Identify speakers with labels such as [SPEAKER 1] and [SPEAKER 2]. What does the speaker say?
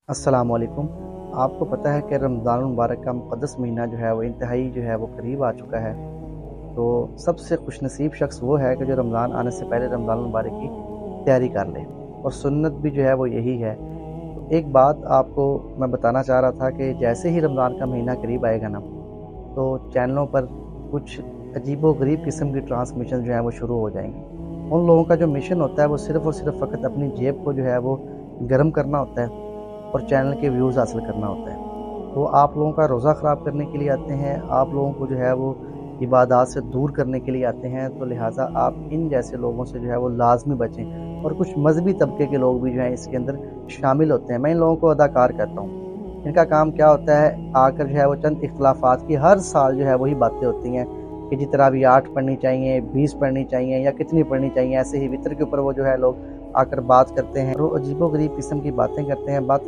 [SPEAKER 1] अस्सलाम वालेकुम। आपको पता है कि रमज़ानुल मुबारक का मुक़द्दस महीना जो है वो इंतहाई जो है वो करीब आ चुका है। तो सबसे खुशनसीब शख्स वो है कि जो रमज़ान आने से पहले रमज़ानुल मुबारक की तैयारी कर ले और सुन्नत भी जो है वो यही है। तो एक बात आपको मैं बताना चाह रहा था कि जैसे ही रमज़ान का महीना करीब आएगा ना, तो चैनलों पर कुछ अजीबो-गरीब किस्म की ट्रांसमिशन जो है वो शुरू हो जाएँगी। उन लोगों का जो मिशन होता है वो सिर्फ़ और सिर्फ़ फ़कत अपनी जेब को जो है वो गर्म करना होता है और चैनल के व्यूज़ हासिल करना होता है। तो आप लोगों का रोज़ा ख़राब करने के लिए आते हैं, आप लोगों को जो है वो इबादत से दूर करने के लिए आते हैं, तो लिहाज़ा आप इन जैसे लोगों से जो है वो लाज़मी बचें। और कुछ मज़हबी तबके के लोग भी जो हैं इसके अंदर शामिल होते हैं। मैं इन लोगों को अदाकार कहता हूँ। इनका काम क्या होता है, आकर जो है वो चंद इख्तिलाफ़ात की हर साल जो है वही बातें होती हैं कि जी तरावी 8 पढ़नी चाहिए, 20 पढ़नी चाहिए या कितनी पढ़नी चाहिए। ऐसे ही वितर के ऊपर वो जो है लोग आकर बात करते हैं और वो अजीबो-गरीब किस्म की बातें करते हैं। बातें